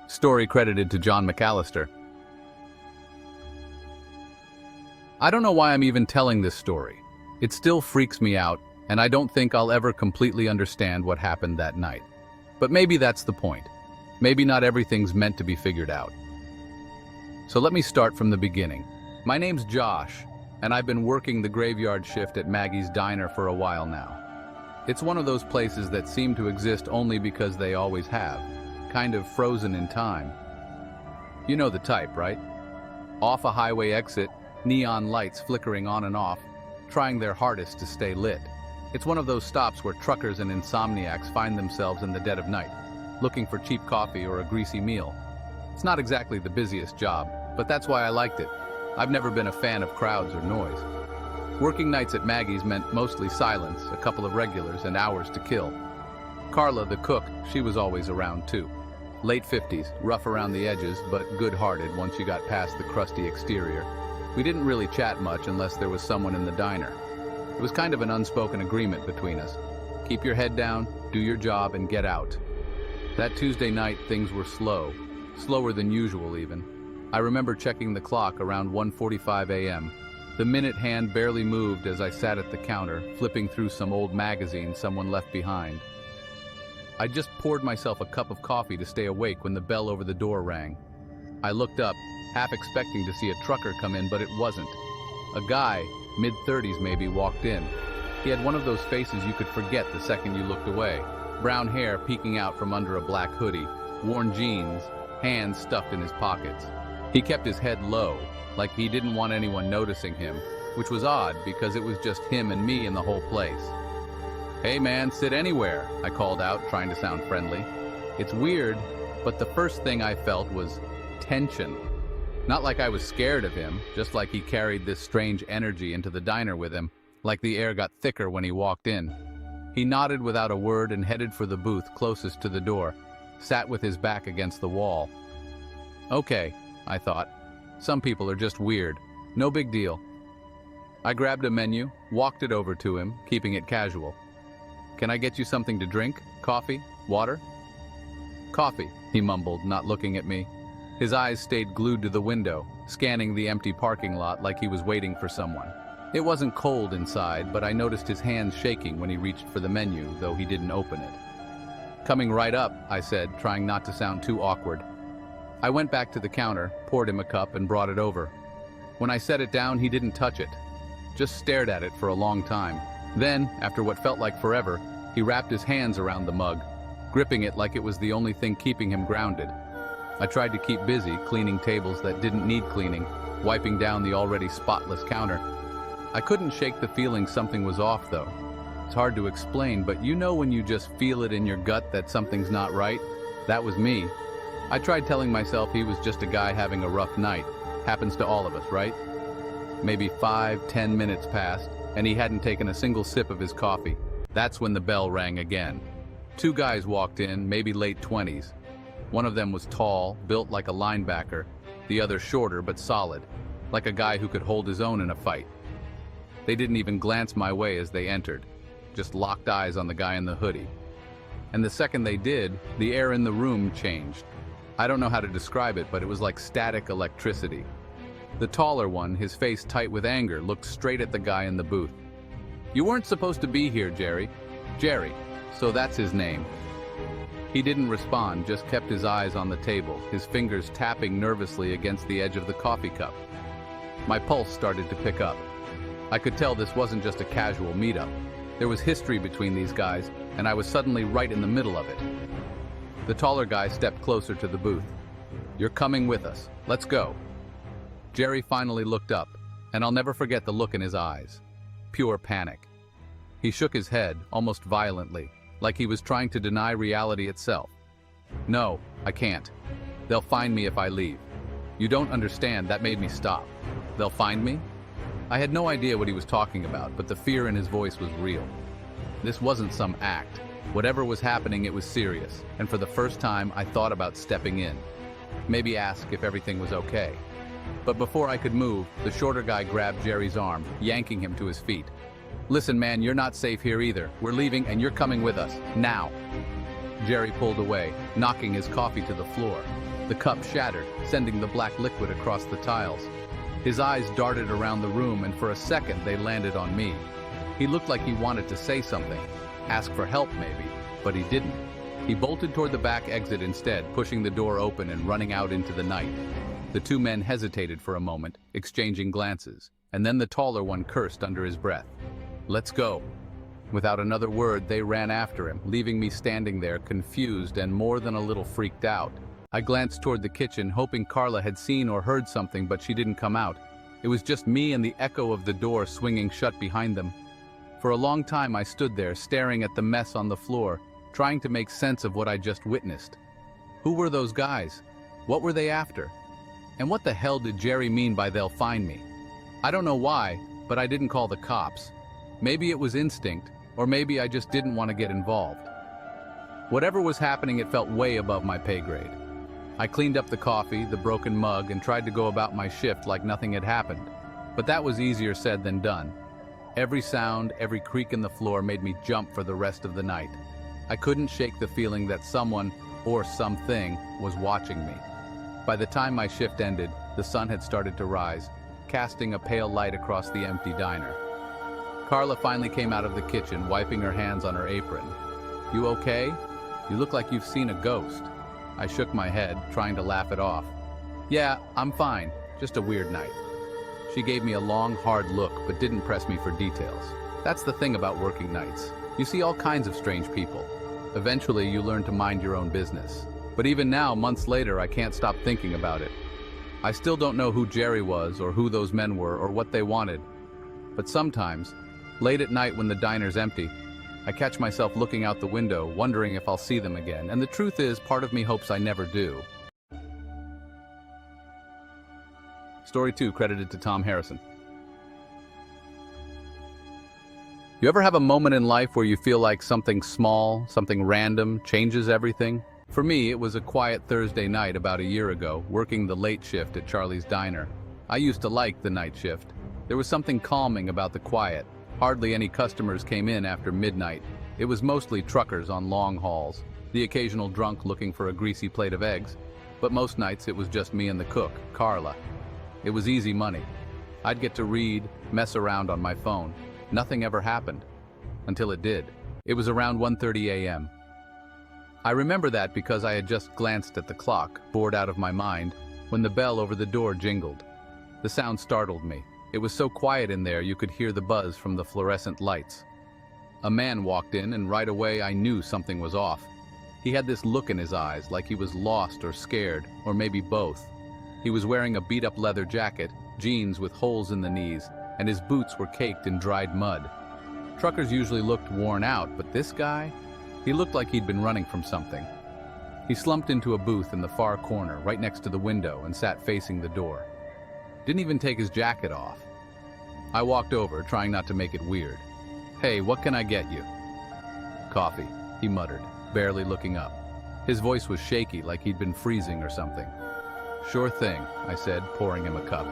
Story credited to John McAllister. I don't know why I'm even telling this story. It still freaks me out, and I don't think I'll ever completely understand what happened that night. But maybe that's the point. Maybe not everything's meant to be figured out. So let me start from the beginning. My name's Josh, and I've been working the graveyard shift at Maggie's Diner for a while now. It's one of those places that seem to exist only because they always have, kind of frozen in time. You know the type, right? Off a highway exit, neon lights flickering on and off, trying their hardest to stay lit. It's one of those stops where truckers and insomniacs find themselves in the dead of night, looking for cheap coffee or a greasy meal. It's not exactly the busiest job, but that's why I liked it. I've never been a fan of crowds or noise. Working nights at Maggie's meant mostly silence, a couple of regulars, and hours to kill. Carla, the cook, she was always around too. Late 50s, rough around the edges, but good-hearted once you got past the crusty exterior. We didn't really chat much unless there was someone in the diner. It was kind of an unspoken agreement between us. Keep your head down, do your job, and get out. That Tuesday night, things were slow, slower than usual even. I remember checking the clock around 1:45 a.m. The minute hand barely moved as I sat at the counter, flipping through some old magazine someone left behind. I just poured myself a cup of coffee to stay awake when the bell over the door rang. I looked up, half expecting to see a trucker come in, but it wasn't. A guy, mid-30s maybe, walked in. He had one of those faces you could forget the second you looked away. Brown hair peeking out from under a black hoodie, worn jeans, hands stuffed in his pockets. He kept his head low, like he didn't want anyone noticing him, which was odd because it was just him and me in the whole place. "Hey man, sit anywhere," I called out, trying to sound friendly. It's weird, but the first thing I felt was tension. Not like I was scared of him, just like he carried this strange energy into the diner with him, like the air got thicker when he walked in. He nodded without a word and headed for the booth closest to the door, sat with his back against the wall. Okay, I thought. Some people are just weird. No big deal. I grabbed a menu, walked it over to him, keeping it casual. "Can I get you something to drink? Coffee? Water?" "Coffee," he mumbled, not looking at me. His eyes stayed glued to the window, scanning the empty parking lot like he was waiting for someone. It wasn't cold inside, but I noticed his hands shaking when he reached for the menu, though he didn't open it. "Coming right up," I said, trying not to sound too awkward. I went back to the counter, poured him a cup, and brought it over. When I set it down, he didn't touch it, just stared at it for a long time. Then, after what felt like forever, he wrapped his hands around the mug, gripping it like it was the only thing keeping him grounded. I tried to keep busy, cleaning tables that didn't need cleaning, wiping down the already spotless counter. I couldn't shake the feeling something was off, though. It's hard to explain, but you know when you just feel it in your gut that something's not right? That was me. I tried telling myself he was just a guy having a rough night. Happens to all of us, right? Maybe 5-10 minutes passed, and he hadn't taken a single sip of his coffee. That's when the bell rang again. Two guys walked in, maybe late 20s. One of them was tall, built like a linebacker, the other shorter but solid, like a guy who could hold his own in a fight. They didn't even glance my way as they entered, just locked eyes on the guy in the hoodie. And the second they did, the air in the room changed. I don't know how to describe it, but it was like static electricity. The taller one, his face tight with anger, looked straight at the guy in the booth. "You weren't supposed to be here, Jerry." "Jerry, so that's his name." He didn't respond, just kept his eyes on the table, his fingers tapping nervously against the edge of the coffee cup. My pulse started to pick up. I could tell this wasn't just a casual meetup. There was history between these guys, and I was suddenly right in the middle of it. The taller guy stepped closer to the booth. "You're coming with us. Let's go." Jerry finally looked up, and I'll never forget the look in his eyes. Pure panic. He shook his head, almost violently, like he was trying to deny reality itself. "No, I can't. They'll find me if I leave. You don't understand, that made me stop." "They'll find me?" I had no idea what he was talking about, but the fear in his voice was real. This wasn't some act. Whatever was happening, it was serious, and for the first time, I thought about stepping in. Maybe ask if everything was okay. But before I could move, the shorter guy grabbed Jerry's arm, yanking him to his feet. "Listen, man, you're not safe here either. We're leaving, and you're coming with us. Now." Jerry pulled away, knocking his coffee to the floor. The cup shattered, sending the black liquid across the tiles. His eyes darted around the room, and for a second they landed on me. He looked like he wanted to say something, ask for help maybe, but he didn't. He bolted toward the back exit instead, pushing the door open and running out into the night. The two men hesitated for a moment, exchanging glances, and then the taller one cursed under his breath. "Let's go." Without another word, they ran after him, leaving me standing there, confused and more than a little freaked out. I glanced toward the kitchen, hoping Carla had seen or heard something, but she didn't come out. It was just me and the echo of the door swinging shut behind them. For a long time I stood there, staring at the mess on the floor, trying to make sense of what I just witnessed. Who were those guys? What were they after? And what the hell did Jerry mean by "they'll find me"? I don't know why, but I didn't call the cops. Maybe it was instinct, or maybe I just didn't want to get involved. Whatever was happening, it felt way above my pay grade. I cleaned up the coffee, the broken mug, and tried to go about my shift like nothing had happened. But that was easier said than done. Every sound, every creak in the floor made me jump for the rest of the night. I couldn't shake the feeling that someone, or something, was watching me. By the time my shift ended, the sun had started to rise, casting a pale light across the empty diner. Carla finally came out of the kitchen, wiping her hands on her apron. "You okay? You look like you've seen a ghost." I shook my head, trying to laugh it off. "Yeah, I'm fine. Just a weird night." She gave me a long, hard look, but didn't press me for details. That's the thing about working nights. You see all kinds of strange people. Eventually, you learn to mind your own business. But even now, months later, I can't stop thinking about it. I still don't know who Jerry was, or who those men were, or what they wanted. But sometimes, late at night when the diner's empty, I catch myself looking out the window, wondering if I'll see them again. And the truth is, part of me hopes I never do. Story 2, credited to Tom Harrison. You ever have a moment in life where you feel like something small, something random, changes everything? For me, it was a quiet Thursday night about a year ago, working the late shift at Charlie's Diner. I used to like the night shift. There was something calming about the quiet. Hardly any customers came in after midnight. It was mostly truckers on long hauls, the occasional drunk looking for a greasy plate of eggs. But most nights it was just me and the cook, Carla. It was easy money. I'd get to read, mess around on my phone. Nothing ever happened. Until it did. It was around 1:30 a.m. I remember that because I had just glanced at the clock, bored out of my mind, when the bell over the door jingled. The sound startled me. It was so quiet in there you could hear the buzz from the fluorescent lights. A man walked in, and right away I knew something was off. He had this look in his eyes, like he was lost or scared, or maybe both. He was wearing a beat-up leather jacket, jeans with holes in the knees, and his boots were caked in dried mud. Truckers usually looked worn out, but this guy? He looked like he'd been running from something. He slumped into a booth in the far corner, right next to the window, and sat facing the door. Didn't even take his jacket off. I walked over, trying not to make it weird. "Hey, what can I get you?" "Coffee," he muttered, barely looking up. His voice was shaky, like he'd been freezing or something. "Sure thing," I said, pouring him a cup.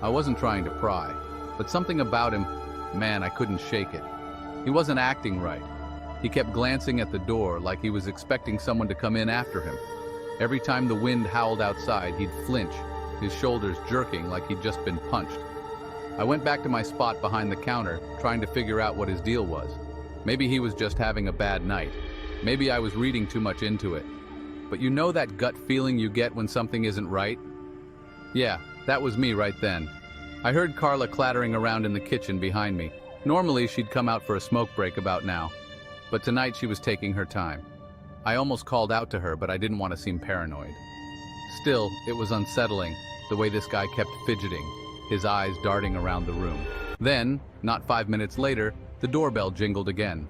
I wasn't trying to pry, but something about him, man, I couldn't shake it. He wasn't acting right. He kept glancing at the door like he was expecting someone to come in after him. Every time the wind howled outside, he'd flinch, his shoulders jerking like he'd just been punched. I went back to my spot behind the counter, trying to figure out what his deal was. Maybe he was just having a bad night. Maybe I was reading too much into it. But you know that gut feeling you get when something isn't right? Yeah, that was me right then. I heard Carla clattering around in the kitchen behind me. Normally, she'd come out for a smoke break about now. But tonight she was taking her time. I almost called out to her, but I didn't want to seem paranoid. Still, it was unsettling, the way this guy kept fidgeting, his eyes darting around the room. Then, not 5 minutes later, the doorbell jingled again.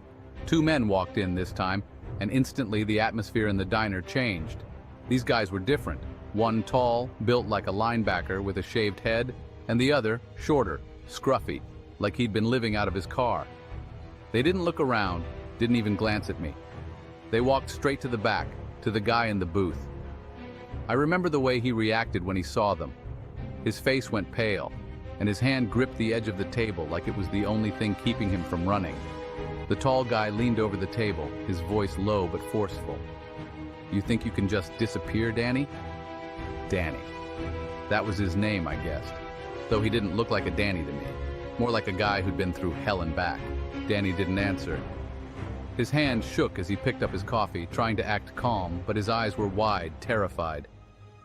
2 men walked in this time, and instantly the atmosphere in the diner changed. These guys were different. One tall, built like a linebacker with a shaved head, and the other shorter, scruffy, like he'd been living out of his car. They didn't look around, didn't even glance at me. They walked straight to the back, to the guy in the booth. I remember the way he reacted when he saw them. His face went pale, and his hand gripped the edge of the table like it was the only thing keeping him from running. The tall guy leaned over the table, his voice low but forceful. "You think you can just disappear, Danny?" Danny. That was his name, I guessed. Though he didn't look like a Danny to me. More like a guy who'd been through hell and back. Danny didn't answer. His hand shook as he picked up his coffee, trying to act calm, but his eyes were wide, terrified.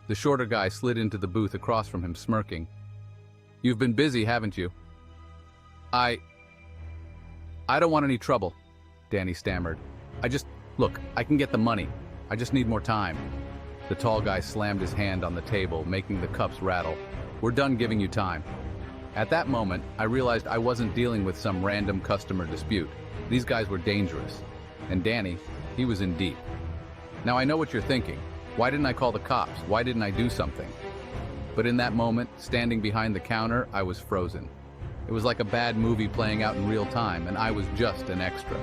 The shorter guy slid into the booth across from him, smirking. "You've been busy, haven't you?" I don't want any trouble," Danny stammered. Look, I can get the money. I just need more time." The tall guy slammed his hand on the table, making the cups rattle. "We're done giving you time." At that moment, I realized I wasn't dealing with some random customer dispute. These guys were dangerous. And Danny, he was in deep. Now I know what you're thinking. Why didn't I call the cops? Why didn't I do something? But in that moment, standing behind the counter, I was frozen. It was like a bad movie playing out in real time, and I was just an extra.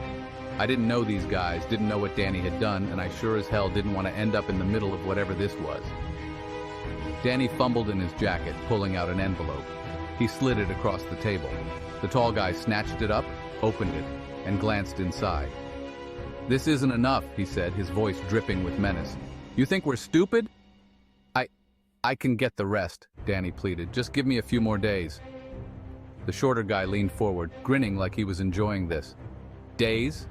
I didn't know these guys, didn't know what Danny had done, and I sure as hell didn't want to end up in the middle of whatever this was. Danny fumbled in his jacket, pulling out an envelope. He slid it across the table. The tall guy snatched it up, opened it, and glanced inside. "This isn't enough," he said, his voice dripping with menace. "You think we're stupid?" I can get the rest," Danny pleaded. "Just give me a few more days." The shorter guy leaned forward, grinning like he was enjoying this. "Daze?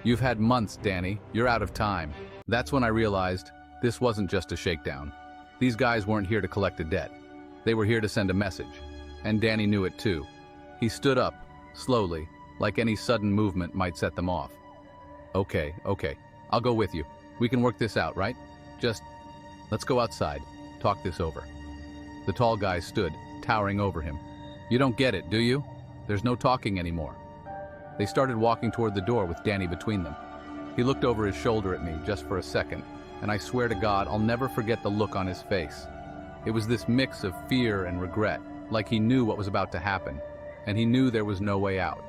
You've had months, Danny. You're out of time." That's when I realized this wasn't just a shakedown. These guys weren't here to collect a debt. They were here to send a message. And Danny knew it too. He stood up, slowly, like any sudden movement might set them off. Okay, I'll go with you. We can work this out, right? Just, let's go outside, talk this over." The tall guy stood, towering over him. "You don't get it, do you? There's no talking anymore." They started walking toward the door with Danny between them. He looked over his shoulder at me just for a second, and I swear to God, I'll never forget the look on his face. It was this mix of fear and regret, like he knew what was about to happen, and he knew there was no way out.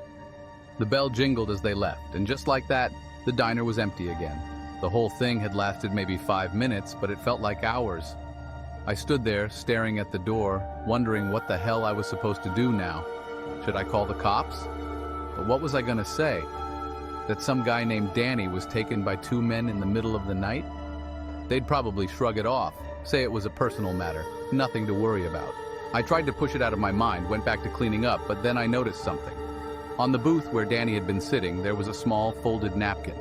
The bell jingled as they left, and just like that, the diner was empty again. The whole thing had lasted maybe 5 minutes, but it felt like hours. I stood there, staring at the door, wondering what the hell I was supposed to do now. Should I call the cops? But what was I gonna say? That some guy named Danny was taken by 2 men in the middle of the night? They'd probably shrug it off, say it was a personal matter, nothing to worry about. I tried to push it out of my mind, went back to cleaning up, but then I noticed something. On the booth where Danny had been sitting, there was a small, folded napkin.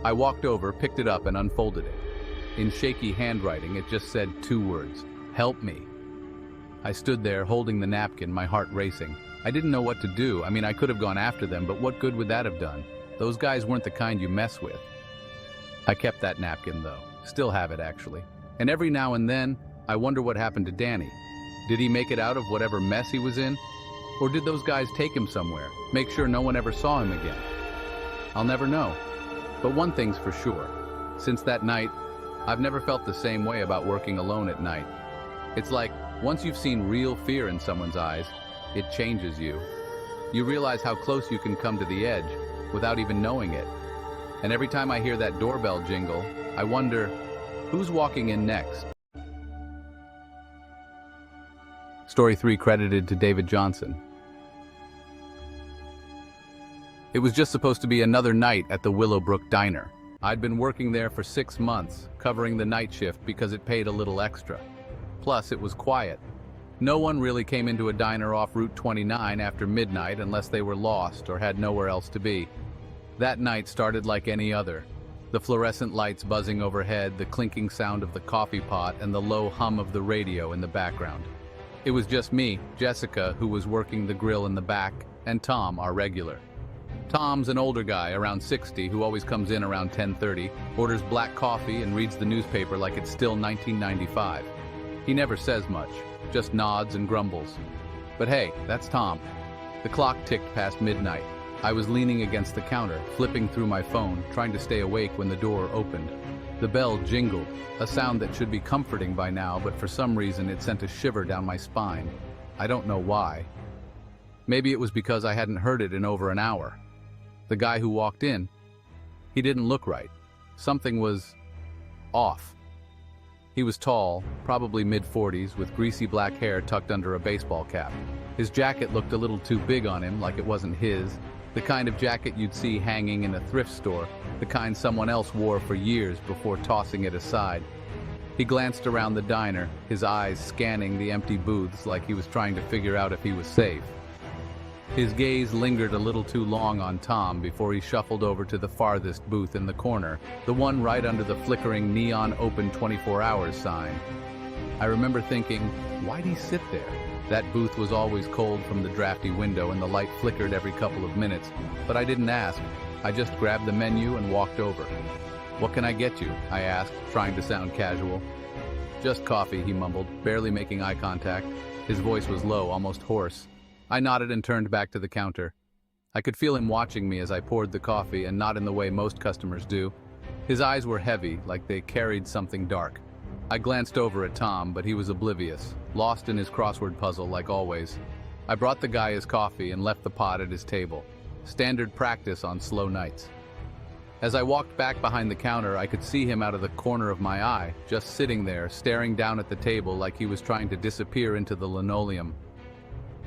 I walked over, picked it up, and unfolded it. In shaky handwriting, it just said 2 words, "Help me." I stood there, holding the napkin, my heart racing. I didn't know what to do. I could have gone after them, but what good would that have done? Those guys weren't the kind you mess with. I kept that napkin, though. Still have it, actually. And every now and then, I wonder what happened to Danny. Did he make it out of whatever mess he was in? Or did those guys take him somewhere, make sure no one ever saw him again? I'll never know. But one thing's for sure. Since that night, I've never felt the same way about working alone at night. It's like, once you've seen real fear in someone's eyes, it changes you. You realize how close you can come to the edge without even knowing it. And every time I hear that doorbell jingle, I wonder, who's walking in next? Story 3 credited to David Johnson. It was just supposed to be another night at the Willowbrook Diner. I'd been working there for 6 months, covering the night shift because it paid a little extra. Plus, it was quiet. No one really came into a diner off Route 29 after midnight unless they were lost or had nowhere else to be. That night started like any other. The fluorescent lights buzzing overhead, the clinking sound of the coffee pot, and the low hum of the radio in the background. It was just me, Jessica, who was working the grill in the back, and Tom, our regular. Tom's an older guy, around 60, who always comes in around 10:30, orders black coffee, and reads the newspaper like it's still 1995. He never says much, just nods and grumbles. But hey, that's Tom. The clock ticked past midnight. I was leaning against the counter, flipping through my phone, trying to stay awake when the door opened. The bell jingled, a sound that should be comforting by now, but for some reason it sent a shiver down my spine. I don't know why. Maybe it was because I hadn't heard it in over an hour. The guy who walked in, he didn't look right. Something was off. He was tall, probably mid-40s, with greasy black hair tucked under a baseball cap. His jacket looked a little too big on him, like it wasn't his. The kind of jacket you'd see hanging in a thrift store, the kind someone else wore for years before tossing it aside. He glanced around the diner, his eyes scanning the empty booths like he was trying to figure out if he was safe. His gaze lingered a little too long on Tom before he shuffled over to the farthest booth in the corner, the one right under the flickering neon open 24 hours sign. I remember thinking, why'd he sit there? That booth was always cold from the drafty window and the light flickered every couple of minutes, but I didn't ask. I just grabbed the menu and walked over. "What can I get you?" I asked, trying to sound casual. "Just coffee," he mumbled, barely making eye contact. His voice was low, almost hoarse. I nodded and turned back to the counter. I could feel him watching me as I poured the coffee, and not in the way most customers do. His eyes were heavy, like they carried something dark. I glanced over at Tom, but he was oblivious, lost in his crossword puzzle like always. I brought the guy his coffee and left the pot at his table. Standard practice on slow nights. As I walked back behind the counter, I could see him out of the corner of my eye, just sitting there, staring down at the table like he was trying to disappear into the linoleum.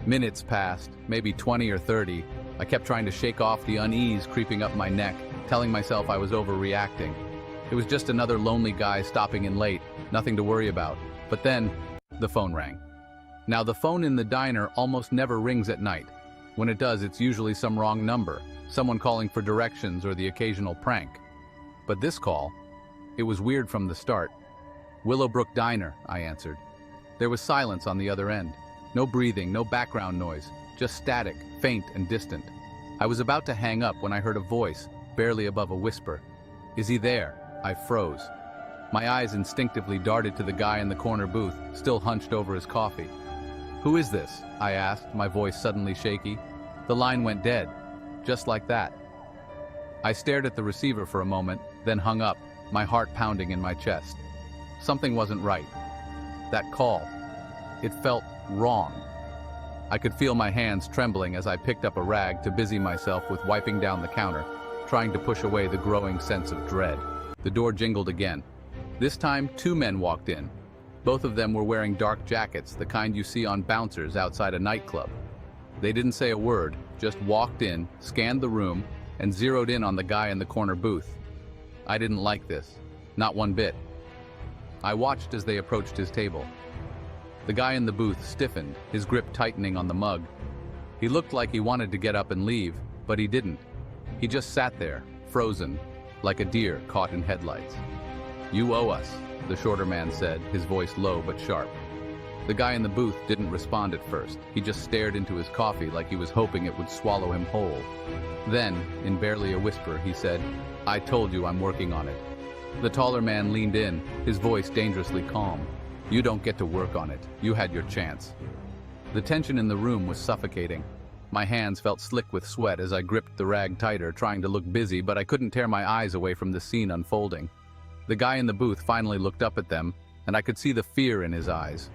Minutes passed, maybe 20 or 30. I kept trying to shake off the unease creeping up my neck, telling myself I was overreacting. It was just another lonely guy stopping in late, nothing to worry about. But then, the phone rang. Now, the phone in the diner almost never rings at night. When it does, it's usually some wrong number, someone calling for directions or the occasional prank. But this call, it was weird from the start. "Willowbrook Diner," I answered. There was silence on the other end. No breathing, no background noise, just static, faint and distant. I was about to hang up when I heard a voice, barely above a whisper. "Is he there?" I froze. My eyes instinctively darted to the guy in the corner booth, still hunched over his coffee. "Who is this?" I asked, my voice suddenly shaky. The line went dead, just like that. I stared at the receiver for a moment, then hung up, my heart pounding in my chest. Something wasn't right. That call, it felt wrong. I could feel my hands trembling as I picked up a rag to busy myself with wiping down the counter, trying to push away the growing sense of dread. The door jingled again. This time, 2 men walked in. Both of them were wearing dark jackets, the kind you see on bouncers outside a nightclub. They didn't say a word, just walked in, scanned the room, and zeroed in on the guy in the corner booth. I didn't like this, not one bit. I watched as they approached his table. The guy in the booth stiffened, his grip tightening on the mug. He looked like he wanted to get up and leave, but he didn't. He just sat there, frozen, like a deer caught in headlights. "You owe us," the shorter man said, his voice low but sharp. The guy in the booth didn't respond at first. He just stared into his coffee like he was hoping it would swallow him whole. Then, in barely a whisper, he said, "I told you I'm working on it." The taller man leaned in, his voice dangerously calm. "You don't get to work on it. You had your chance." The tension in the room was suffocating. My hands felt slick with sweat as I gripped the rag tighter, trying to look busy, but I couldn't tear my eyes away from the scene unfolding. The guy in the booth finally looked up at them, and I could see the fear in his eyes.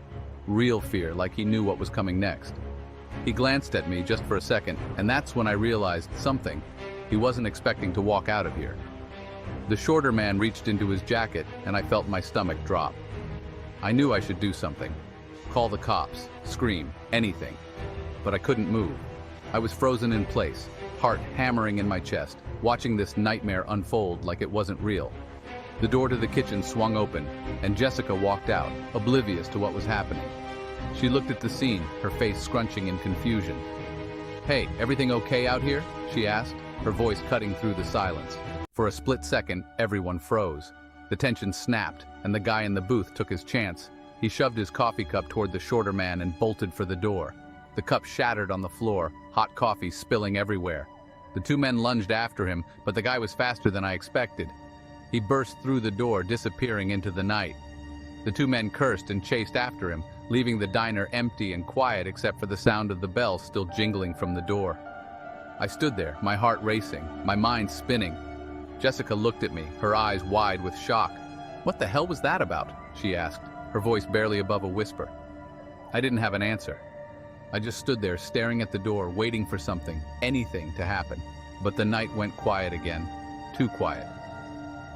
Real fear, like he knew what was coming next. He glanced at me just for a second, and that's when I realized something. He wasn't expecting to walk out of here. The shorter man reached into his jacket, and I felt my stomach drop. I knew I should do something. Call the cops, scream, anything. But I couldn't move. I was frozen in place, heart hammering in my chest, watching this nightmare unfold like it wasn't real. The door to the kitchen swung open, and Jessica walked out, oblivious to what was happening. She looked at the scene, her face scrunching in confusion. "Hey, everything okay out here?" she asked, her voice cutting through the silence. For a split second, everyone froze. The tension snapped, and the guy in the booth took his chance. He shoved his coffee cup toward the shorter man and bolted for the door. The cup shattered on the floor, hot coffee spilling everywhere. The 2 men lunged after him, but the guy was faster than I expected. He burst through the door, disappearing into the night. The 2 men cursed and chased after him, leaving the diner empty and quiet except for the sound of the bell still jingling from the door. I stood there, my heart racing, my mind spinning. Jessica looked at me, her eyes wide with shock. "What the hell was that about?" she asked, her voice barely above a whisper. I didn't have an answer. I just stood there staring at the door, waiting for something, anything to happen. But the night went quiet again, too quiet.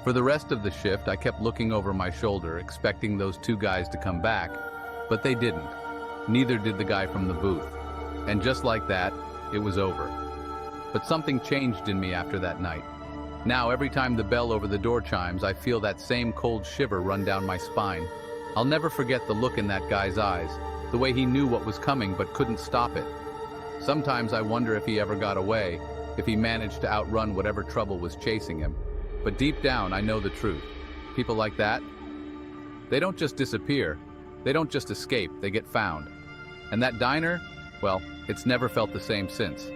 For the rest of the shift, I kept looking over my shoulder, expecting those 2 guys to come back, but they didn't. Neither did the guy from the booth. And just like that, it was over. But something changed in me after that night. Now, every time the bell over the door chimes, I feel that same cold shiver run down my spine. I'll never forget the look in that guy's eyes, the way he knew what was coming but couldn't stop it. Sometimes I wonder if he ever got away, if he managed to outrun whatever trouble was chasing him. But deep down, I know the truth. People like that, they don't just disappear. They don't just escape, they get found. And that diner, well, it's never felt the same since.